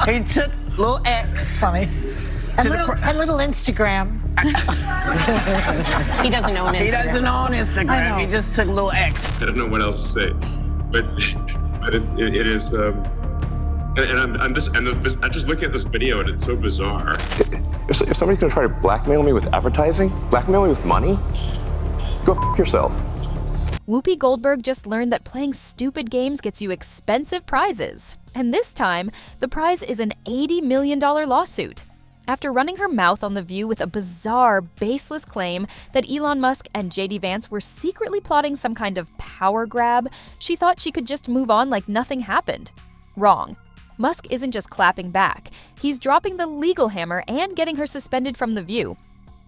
He took little X. Funny. A little Instagram. He doesn't own Instagram. He doesn't own Instagram. He just took little X. I don't know what else to say, but it is. And I'm just looking at this video and it's so bizarre. If somebody's gonna try to blackmail me with advertising, blackmail me with money, go f yourself. Whoopi Goldberg just learned that playing stupid games gets you expensive prizes. And this time, the prize is an $80 million lawsuit. After running her mouth on The View with a bizarre, baseless claim that Elon Musk and JD Vance were secretly plotting some kind of power grab, she thought she could just move on like nothing happened. Wrong. Musk isn't just clapping back. He's dropping the legal hammer and getting her suspended from The View.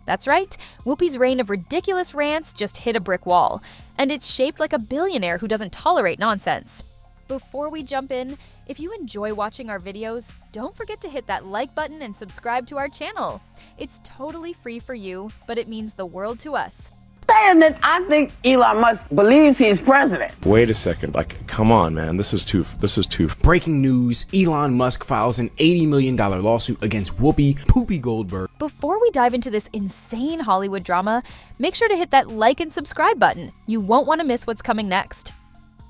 That's right, Whoopi's reign of ridiculous rants just hit a brick wall, and it's shaped like a billionaire who doesn't tolerate nonsense. Before we jump in, if you enjoy watching our videos, don't forget to hit that like button and subscribe to our channel. It's totally free for you, but it means the world to us. Saying that I think Elon Musk believes he's president. Wait a second, come on, man, this is too. Breaking news, Elon Musk files an $80 million lawsuit against Whoopi Goldberg. Before we dive into this insane Hollywood drama, make sure to hit that like and subscribe button. You won't want to miss what's coming next.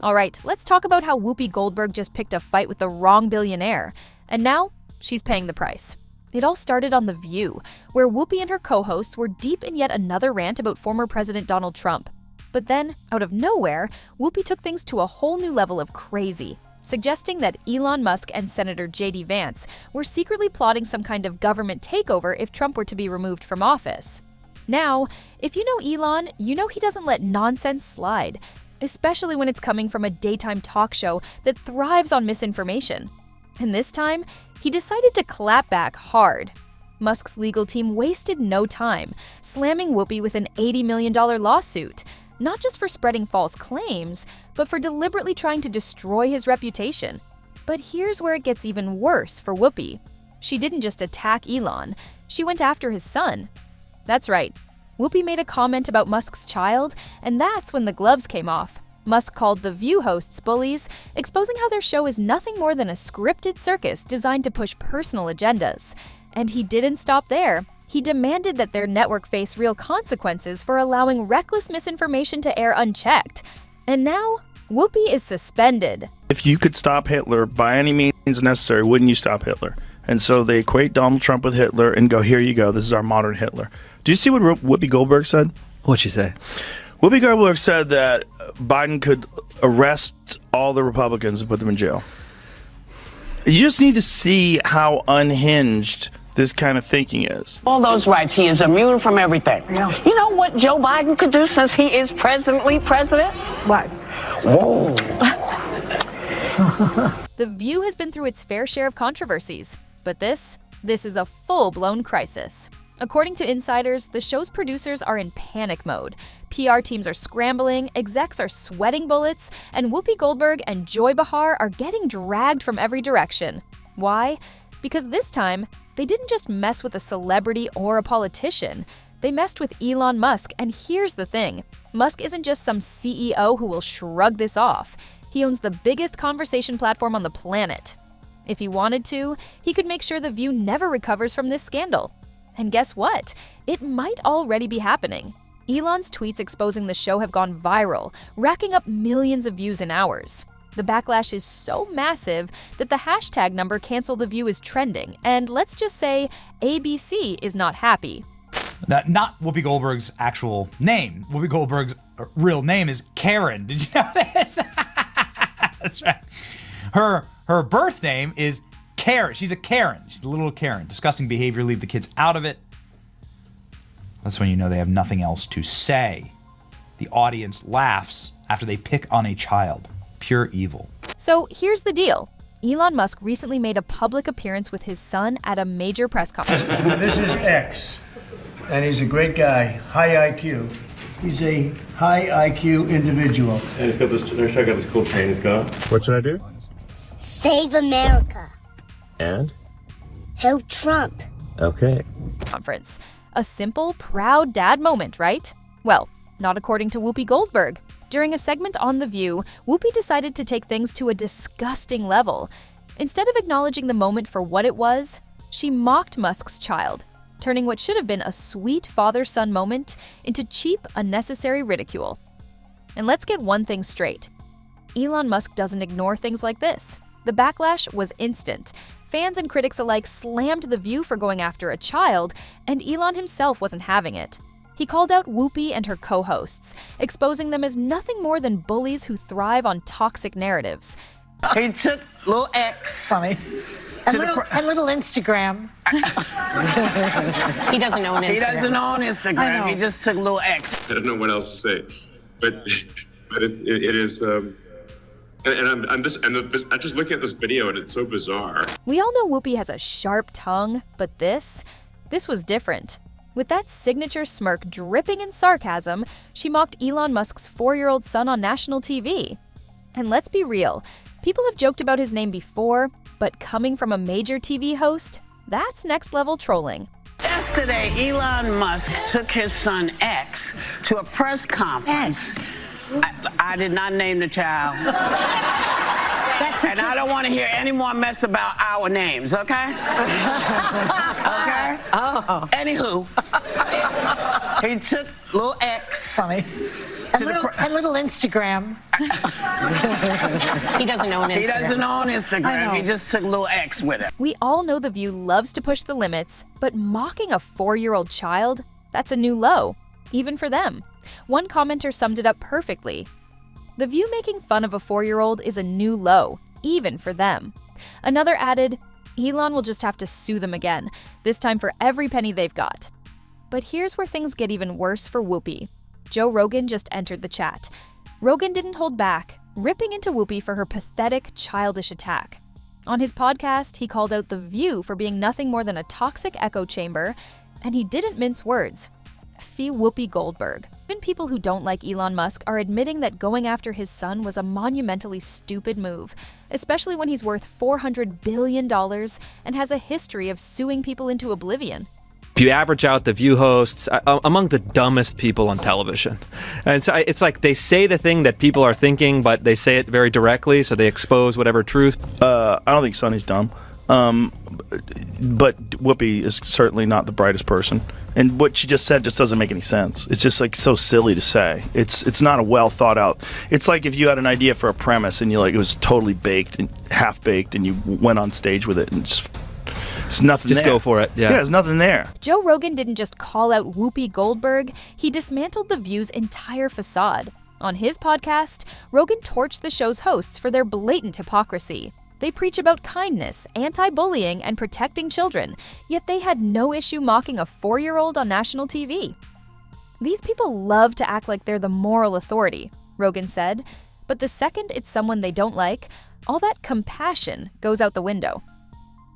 Alright, let's talk about how Whoopi Goldberg just picked a fight with the wrong billionaire, and now she's paying the price. It all started on The View, where Whoopi and her co-hosts were deep in yet another rant about former President Donald Trump. But then, out of nowhere, Whoopi took things to a whole new level of crazy, suggesting that Elon Musk and Senator JD Vance were secretly plotting some kind of government takeover if Trump were to be removed from office. Now, if you know Elon, you know he doesn't let nonsense slide, especially when it's coming from a daytime talk show that thrives on misinformation. And this time, he decided to clap back hard. Musk's legal team wasted no time, slamming Whoopi with an $80 million lawsuit, not just for spreading false claims, but for deliberately trying to destroy his reputation. But here's where it gets even worse for Whoopi. She didn't just attack Elon, she went after his son. That's right, Whoopi made a comment about Musk's child, and that's when the gloves came off. Musk called The View hosts bullies, exposing how their show is nothing more than a scripted circus designed to push personal agendas. And he didn't stop there. He demanded that their network face real consequences for allowing reckless misinformation to air unchecked. And now, Whoopi is suspended. If you could stop Hitler by any means necessary, wouldn't you stop Hitler? And so they equate Donald Trump with Hitler and go, here you go, this is our modern Hitler. Do you see what Whoopi Goldberg said? What'd she say? Whoopi Goldberg said that Biden could arrest all the Republicans and put them in jail. You just need to see how unhinged this kind of thinking is. All those rights, he is immune from everything. Yeah. You know what Joe Biden could do since he is presently president? What? Whoa. The View has been through its fair share of controversies, but this is a full-blown crisis. According to insiders, the show's producers are in panic mode. PR teams are scrambling, execs are sweating bullets, and Whoopi Goldberg and Behar are getting dragged from every direction. Why? Because this time, they didn't just mess with a celebrity or a politician. They messed with Elon Musk, and here's the thing. Musk isn't just some CEO who will shrug this off. He owns the biggest conversation platform on the planet. If he wanted to, he could make sure The View never recovers from this scandal. And guess what? It might already be happening. Elon's tweets exposing the show have gone viral, racking up millions of views in hours. The backlash is so massive that the hashtag number cancel the view is trending, and let's just say ABC is not happy. Not Whoopi Goldberg's actual name. Whoopi Goldberg's real name is Karen. Did you know this? That's right. Her birth name is Karen. She's a Karen. She's a little Karen. Disgusting behavior. Leave the kids out of it. That's when you know they have nothing else to say. The audience laughs after they pick on a child. Pure evil. So here's the deal. Elon Musk recently made a public appearance with his son at a major press conference. This is X, and he's a great guy, high IQ. He's a high IQ individual. And he's got this, check out this cool chain he's got. What should I do? Save America. And? Help Trump. Okay. Conference. A simple, proud dad moment, right? Well, not according to Whoopi Goldberg. During a segment on The View, Whoopi decided to take things to a disgusting level. Instead of acknowledging the moment for what it was, she mocked Musk's child, turning what should have been a sweet father-son moment into cheap, unnecessary ridicule. And let's get one thing straight. Elon Musk doesn't ignore things like this. The backlash was instant. Fans and critics alike slammed The View for going after a child, and Elon himself wasn't having it. He called out Whoopi and her co-hosts, exposing them as nothing more than bullies who thrive on toxic narratives. He took little X. Funny. And little Instagram. He doesn't own Instagram. He doesn't own Instagram. He just took little X. I don't know what else to say, but it is. I'm just looking at this video and it's so bizarre. We all know Whoopi has a sharp tongue, but this was different. With that signature smirk dripping in sarcasm, she mocked Elon Musk's 4-year-old son on national TV. And let's be real, people have joked about his name before, but coming from a major TV host, that's next-level trolling. Yesterday, Elon Musk took his son X to a press conference. I did not name the child. And I don't want to hear any more mess about our names, okay? Okay? Oh. Anywho, he took little X. Funny. And little Instagram. He doesn't own Instagram. He doesn't own Instagram. He just took little X with it. We all know The View loves to push the limits, but mocking a 4-year-old child, that's a new low, even for them. One commenter summed it up perfectly. The View making fun of a 4-year-old is a new low, even for them. Another added, Elon will just have to sue them again, this time for every penny they've got. But here's where things get even worse for Whoopi. Joe Rogan just entered the chat. Rogan didn't hold back, ripping into Whoopi for her pathetic, childish attack. On his podcast, he called out The View for being nothing more than a toxic echo chamber, and he didn't mince words. Fee Whoopi Goldberg. Even people who don't like Elon Musk are admitting that going after his son was a monumentally stupid move, especially when he's worth $400 billion and has a history of suing people into oblivion. If you average out The View hosts, among the dumbest people on television. And so it's like they say the thing that people are thinking, but they say it very directly, so they expose whatever truth. I don't think Sonny's dumb. But Whoopi is certainly not the brightest person. And what she just said just doesn't make any sense. It's just like so silly to say. It's not a well thought out. It's like if you had an idea for a premise and it was totally baked and half baked and you went on stage with it and it's nothing there. Just go for it. Yeah, there's nothing there. Joe Rogan didn't just call out Whoopi Goldberg, he dismantled The View's entire facade. On his podcast, Rogan torched the show's hosts for their blatant hypocrisy. They preach about kindness, anti-bullying, and protecting children, yet they had no issue mocking a 4-year-old on national TV. These people love to act like they're the moral authority, Rogan said, but the second it's someone they don't like, all that compassion goes out the window.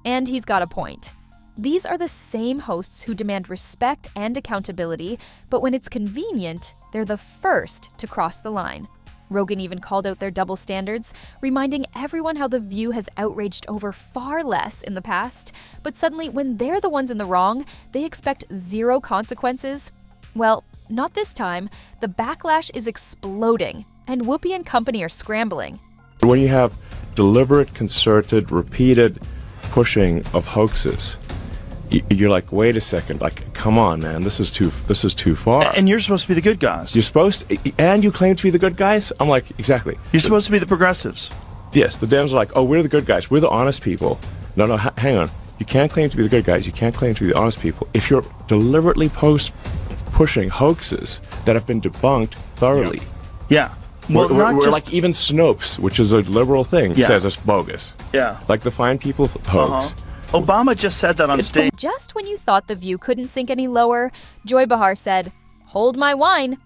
And he's got a point. These are the same hosts who demand respect and accountability, but when it's convenient, they're the first to cross the line. Rogan even called out their double standards, reminding everyone how The View has outraged over far less in the past, but suddenly when they're the ones in the wrong, they expect zero consequences. Well, not this time. The backlash is exploding, and Whoopi and company are scrambling. When you have deliberate, concerted, repeated pushing of hoaxes, you're like, wait a second, like, come on, man, this is too far. And you're supposed to be the good guys. You're supposed to, and you claim to be the good guys? I'm like, exactly. You're supposed to be the progressives. Yes, the Dems are like, oh, we're the good guys. We're the honest people. No, hang on. You can't claim to be the good guys. You can't claim to be the honest people. If you're deliberately pushing hoaxes that have been debunked thoroughly. Yeah. Well, we're like even Snopes, which is a liberal thing, says it's bogus. Yeah. Like the Fine People hoax. Obama just said that on stage. Just when you thought The View couldn't sink any lower, Joy Behar said, "Hold my wine."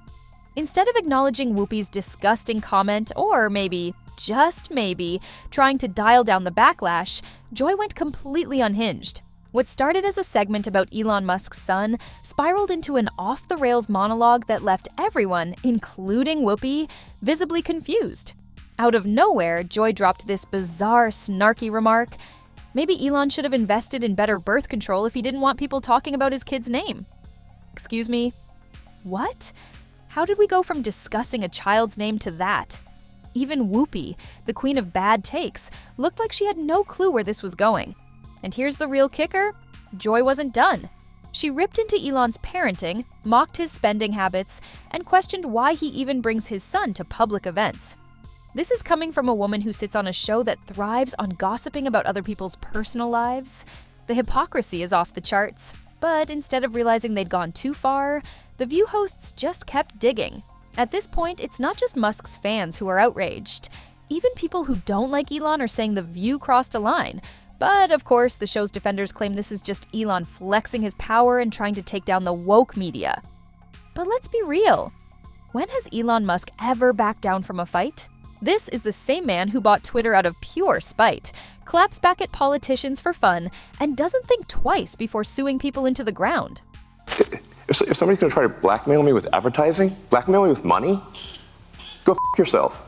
Instead of acknowledging Whoopi's disgusting comment, or maybe, just maybe, trying to dial down the backlash, Joy went completely unhinged. What started as a segment about Elon Musk's son spiraled into an off-the-rails monologue that left everyone, including Whoopi, visibly confused. Out of nowhere, Joy dropped this bizarre, snarky remark. Maybe Elon should have invested in better birth control if he didn't want people talking about his kid's name. Excuse me? What? How did we go from discussing a child's name to that? Even Whoopi, the queen of bad takes, looked like she had no clue where this was going. And here's the real kicker: Joy wasn't done. She ripped into Elon's parenting, mocked his spending habits, and questioned why he even brings his son to public events. This is coming from a woman who sits on a show that thrives on gossiping about other people's personal lives. The hypocrisy is off the charts, but instead of realizing they'd gone too far, the View hosts just kept digging. At this point, it's not just Musk's fans who are outraged. Even people who don't like Elon are saying the View crossed a line. But of course, the show's defenders claim this is just Elon flexing his power and trying to take down the woke media. But let's be real. When has Elon Musk ever backed down from a fight? This is the same man who bought Twitter out of pure spite, claps back at politicians for fun, and doesn't think twice before suing people into the ground. If somebody's going to try to blackmail me with advertising, blackmail me with money, go f*** yourself.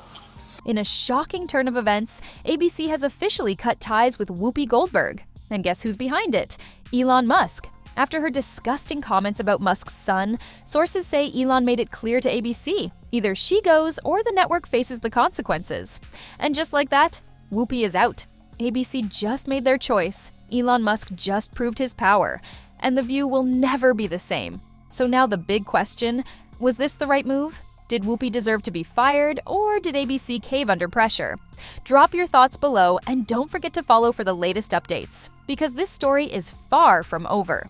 In a shocking turn of events, ABC has officially cut ties with Whoopi Goldberg. And guess who's behind it? Elon Musk. After her disgusting comments about Musk's son, sources say Elon made it clear to ABC. Either she goes or the network faces the consequences. And just like that, Whoopi is out. ABC just made their choice. Elon Musk just proved his power. And The View will never be the same. So now the big question, was this the right move? Did Whoopi deserve to be fired, or did ABC cave under pressure? Drop your thoughts below, and don't forget to follow for the latest updates, because this story is far from over.